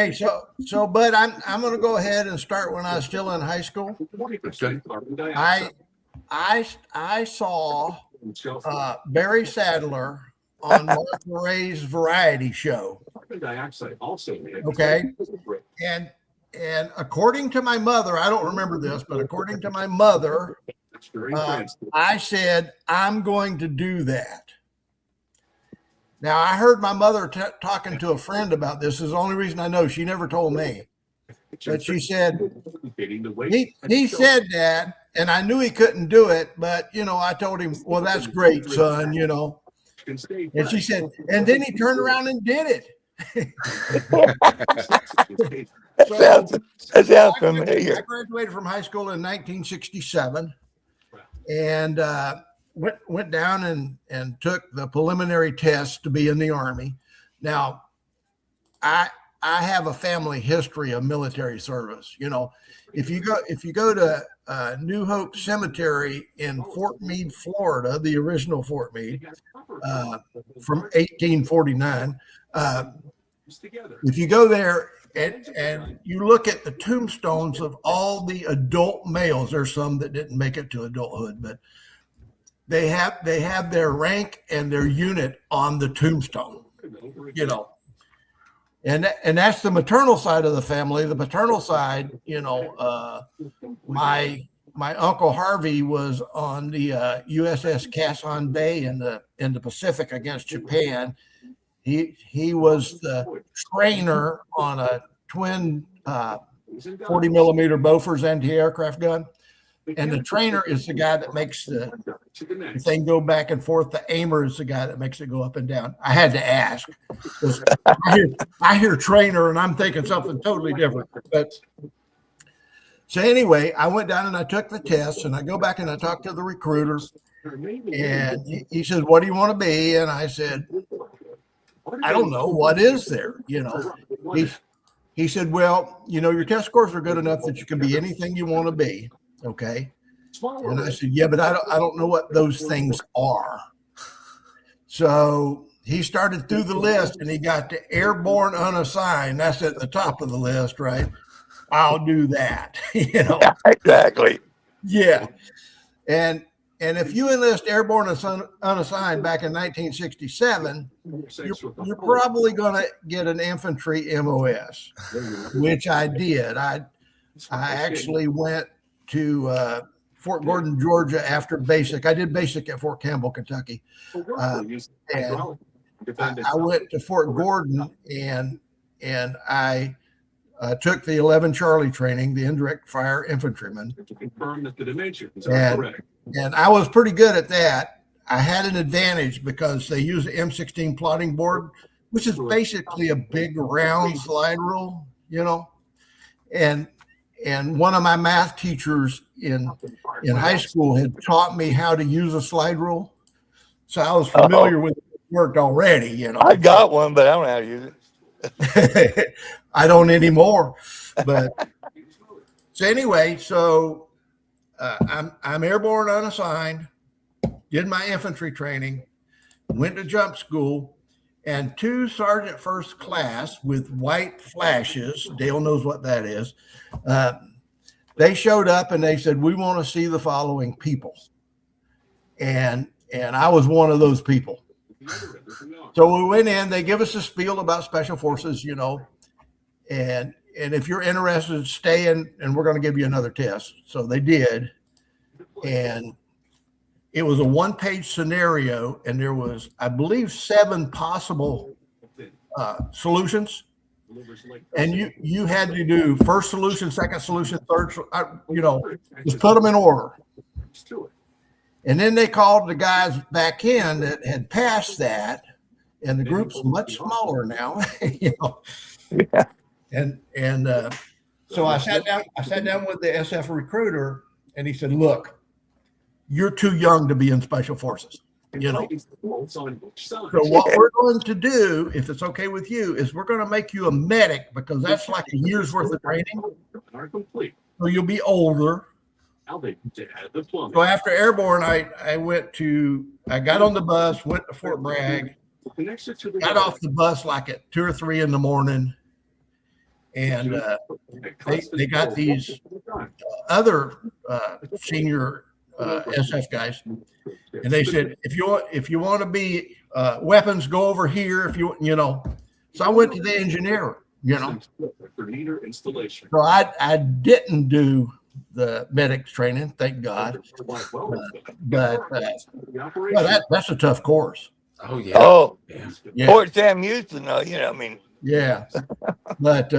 Hey, but I'm going to go ahead and start when I was still in high school. I saw Barry Sadler on Mark Ray's variety show. Okay, and according to my mother, I don't remember this, but according to my mother, I said I'm going to do that. Now, I heard my mother talking to a friend about this. This is the only reason I know. She never told me. But she said, he said that, and I knew he couldn't do it. But, I told him, well, that's great, son, And she said, and then he turned around and did it. That sounds familiar. I graduated from high school in 1967. And went down and took the preliminary test to be in the Army. Now, I have a family history of military service. If you go to New Hope Cemetery in Fort Meade, Florida, the original Fort Meade, from 1849, if you go there and you look at the tombstones of all the adult males, there's some that didn't make it to adulthood, but they have their rank and their unit on the tombstone, and that's the maternal side of the family. The paternal side, my Uncle Harvey was on the USS Quezon Bay in the Pacific against Japan. He was the trainer on a twin 40 millimeter Bofors anti-aircraft gun. And the trainer is the guy that makes the thing go back and forth. The aimer is the guy that makes it go up and down. I had to ask. I hear trainer and I'm thinking something totally different. But so anyway, I went down and I took the test, and I go back and I talked to the recruiter, and he said, "What do you want to be?" And I said, "I don't know. What is there?" He said, "Well, your test scores are good enough that you can be anything you want to be." Okay. And I said, "Yeah, but I don't know what those things are." So he started through the list and he got to airborne unassigned. That's at the top of the list, right? I'll do that. Yeah, exactly. Yeah. And if you enlist airborne unassigned back in 1967, you're probably going to get an infantry MOS, which I did. I actually went to Fort Gordon, Georgia after basic. I did basic at Fort Campbell, Kentucky. And I went to Fort Gordon and I took the 11 Charlie training, the indirect fire infantryman. To confirm that the dimensions are correct. And I was pretty good at that. I had an advantage because they use the M16 plotting board, which is basically a big round slide rule, And one of my math teachers in high school had taught me how to use a slide rule. So I was familiar with it. Worked already, I got one, but I don't know how to use it. I don't anymore. But so anyway, I'm airborne unassigned, did my infantry training, went to jump school, and 2 sergeant first class with white flashes. Dale knows what that is. They showed up and they said, "We want to see the following people." And I was one of those people. So we went in, they give us a spiel about special forces, and if you're interested, stay in, and we're going to give you another test. So they did. And it was a 1-page scenario, and there was, I believe, 7 possible solutions. And you had to do first solution, second solution, third, just put them in order. And then they called the guys back in that had passed that, and the group's much smaller now, Yeah. And so I sat down with the SF recruiter, and he said, "Look, you're too young to be in special forces. So what we're going to do, if it's okay with you, is we're going to make you a medic, because that's like a year's worth of training. So you'll be older." So after airborne, I got on the bus, went to Fort Bragg, got off the bus like at 2 or 3 in the morning, And they got these other senior SF guys, and they said, if you want to be weapons, go over here. If you know, so I went to the engineer. So I didn't do the medics training, thank God. But that's a tough course. Oh yeah. Oh, Yeah. Fort Sam Houston, though, you know, I mean. Yeah. But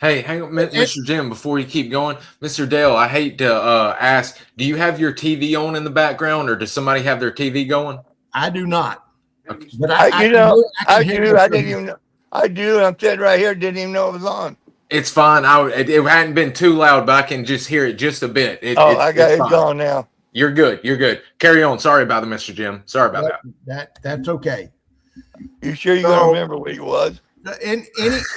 Hey, hang on, Mr. Jim, before you keep going. Mr. Dale, I hate to ask, do you have your TV on in the background, or does somebody have their TV going? I do not. Okay. But I do. I didn't even know. I do. I'm sitting right here. Didn't even know it was on. It's fine. It hadn't been too loud, but I can just hear it just a bit. I got it fine. gone now. You're good. You're good. Carry on. Sorry about it, Mr. Jim. Sorry about that. That's okay. You sure you're gonna remember what he was?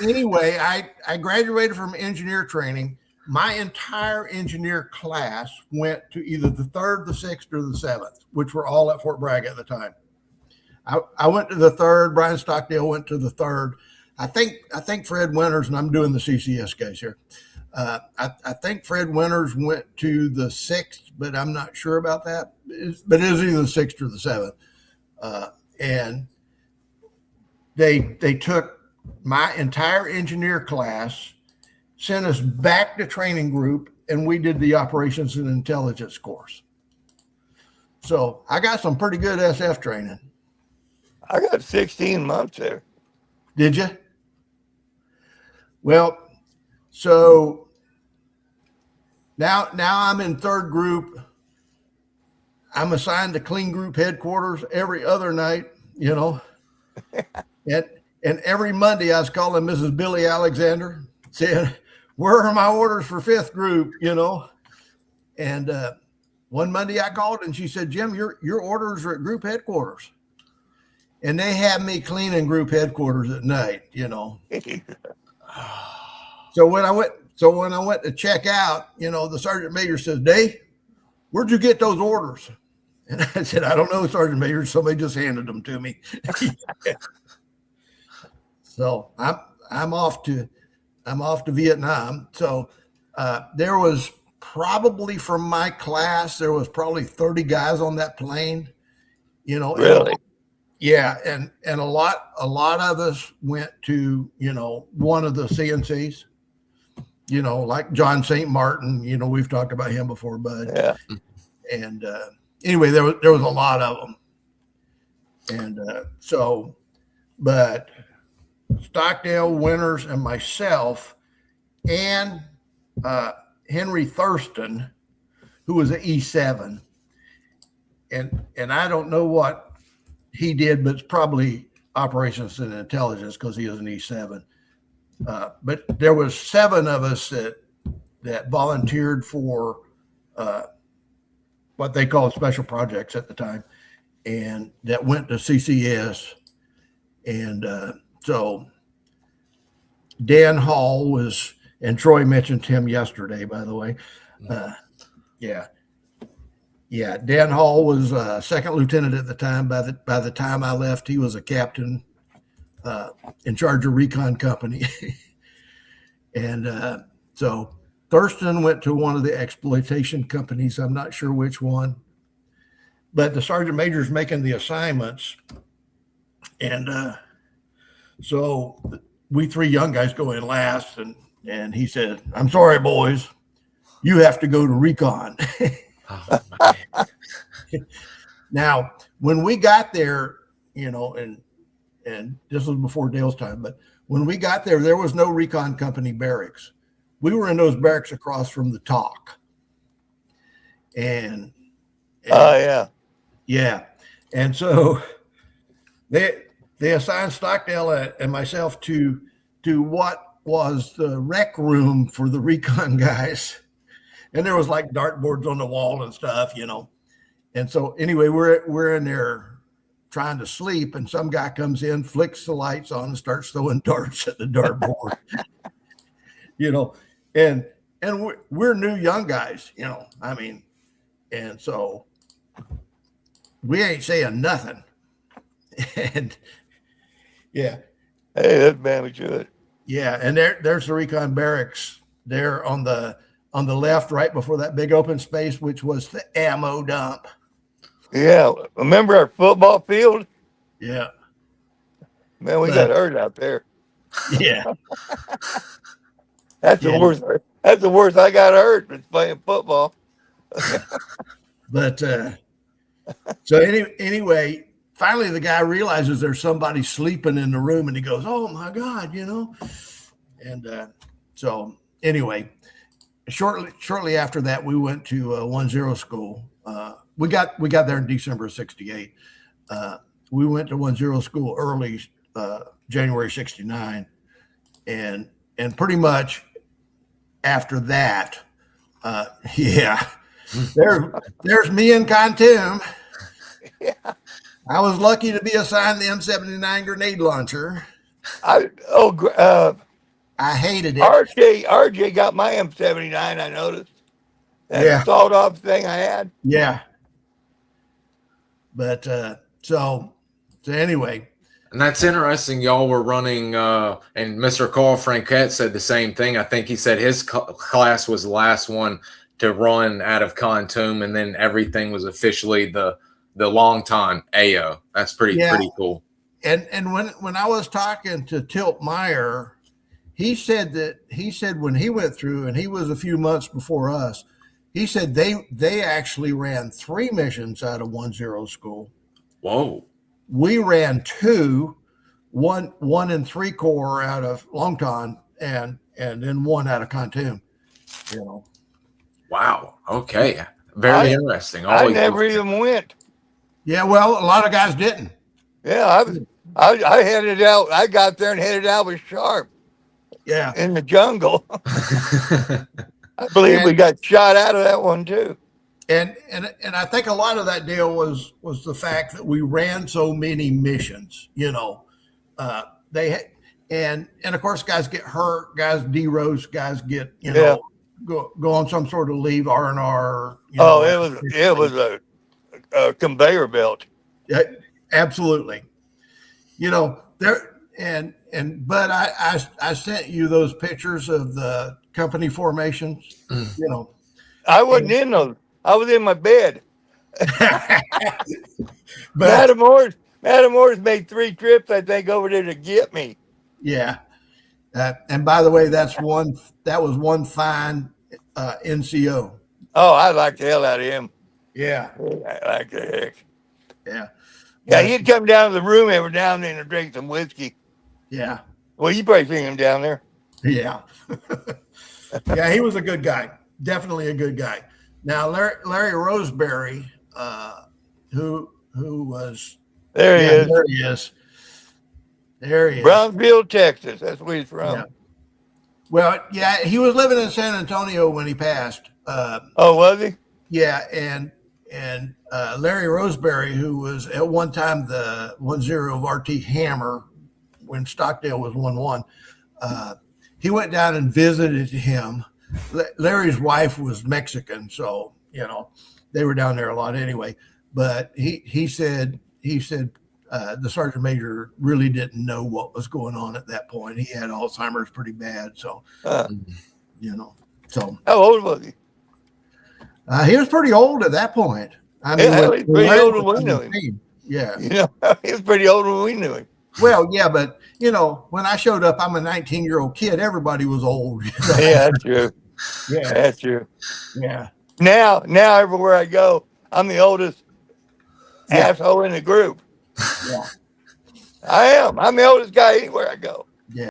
Anyway, I graduated from engineer training. My entire engineer class went to either the 3rd, the 6th, or the 7th, which were all at Fort Bragg at the time. I went to the 3rd. Brian Stockdale went to the 3rd. I think Fred Winters, and I'm doing the CCS guys here. I think Fred Winters went to the 6th, but I'm not sure about that. But it was either the 6th or the 7th. And they took my entire engineer class, sent us back to training group, and we did the operations and intelligence course. So I got some pretty good SF training. I got 16 months there. Did you? Well, so now I'm in 3rd group. I'm assigned to clean group headquarters every other night, you know. And every Monday I was calling Mrs. Billy Alexander saying, where are my orders for 5th group, you know? And one Monday I called and she said, Jim, your orders are at group headquarters. And they had me cleaning group headquarters at night, you know. So when I went to check out, you know, the sergeant major says, Dave, where'd you get those orders? And I said, I don't know, Sergeant Major. Somebody just handed them to me. So I'm off to Vietnam. So there was probably, from my class, there was probably 30 guys on that plane, you know. Really? Yeah, and a lot of us went to, you know, one of the CNCs, you know, like John St. Martin. You know, we've talked about him before, Bud. Yeah. And anyway, there was a lot of them, and so, but Stockdale, Winters, and myself, and Henry Thurston, who was an E7, and I don't know what he did, but it's probably operations and intelligence because he is an E7. But there was 7 of us that volunteered for what they called special projects at the time, and that went to CCS. And so Dan Hall was, and Troy mentioned him yesterday, by the way. Yeah, Dan Hall was 2nd lieutenant at the time. By the time I left, he was a captain in charge of Recon company. And so Thurston went to one of the exploitation companies. I'm not sure which one, but the sergeant major is making the assignments. And so we 3 young guys go in last, and he said, I'm sorry, boys, you have to go to Recon. Oh, man. Now, when we got there, you know, and this was before Dale's time, but when we got there, there was no Recon company barracks. We were in those barracks across from the TOC. And Oh, yeah. And so they assigned Stockdale and myself to what was the rec room for the Recon guys. And there was like dartboards on the wall and stuff, you know. And so anyway, we're in there trying to sleep, and some guy comes in, flicks the lights on, and starts throwing darts at the dartboard. You know, and we're new young guys, you know. I mean, and so we ain't saying nothing. And yeah. hey, that's damn good. Yeah, and there's the Recon barracks there on the left, right before that big open space, which was the ammo dump. Yeah. Remember our football field? Yeah, Man, we But- got hurt out there. yeah, That's Yeah. the worst. That's the worst I got hurt was playing football. but so anyway, finally the guy realizes there's somebody sleeping in the room, and he goes, "Oh my God," and so anyway, shortly after that, we went to 10 school. We got there in December of '68. We went to 10 school early, January '69, and pretty much after that, yeah, there's me and Contum. Yeah. I was lucky to be assigned the M79 grenade launcher. I hated it. RJ got my M79. I noticed that sawed-off thing I had. Yeah, but so anyway. And that's interesting. Y'all were running, and Mr. Carl Franquette said the same thing. I think he said his class was the last one to run out of Contum, and then everything was officially the long time AO. That's pretty cool. And when I was talking to Tilt Meyer, he said when he went through, and he was a few months before us, he said they actually ran 3 missions out of 10 school. Whoa. We ran 2, one and 3 corps out of Longtan, and then 1 out of Contum. Wow. Okay. Very interesting. I never even went. Yeah, well, a lot of guys didn't. Yeah, I headed out. I got there and headed out with Sharp. Yeah, in the jungle. I believe we got shot out of that one too. And I think a lot of that deal was the fact that we ran so many missions. And of course, guys get hurt, guys deroast, guys get go on some sort of leave, R&R. It was a conveyor belt. Yeah, absolutely. But I sent you those pictures of the company formations. I wasn't in those. I was in my bed. But Matamore's made 3 trips, I think, over there to get me. Yeah. And by the way, that was one fine NCO. Oh, I like the hell out of him. Yeah. I like the heck. Yeah. Yeah, he'd come down to the room every now and then and drink some whiskey. Yeah. Well, you probably seen him down there. Yeah. Yeah, he was a good guy. Definitely a good guy. Now, Larry Roseberry, who was there he is. There he is. There he is. Brownsville, Texas. That's where he's from. Yeah. Well, yeah, he was living in San Antonio when he passed. Oh, was he? Yeah, and Larry Roseberry, who was at one time the 10 of RT Hammer when Stockdale was 1-1, he went down and visited him. Larry's wife was Mexican, so they were down there a lot anyway. But he said the sergeant major really didn't know what was going on at that point. He had Alzheimer's pretty bad, so So how old was he? He was pretty old at that point. I mean, he was pretty old when we knew him. Yeah, he was pretty old when we knew him. Well, yeah, but when I showed up, I'm a 19-year-old kid. Everybody was old. Yeah, that's true. Yeah, that's true. Yeah. Now, everywhere I go, I'm the oldest asshole in the group. Yeah. I am. I'm the oldest guy anywhere I go.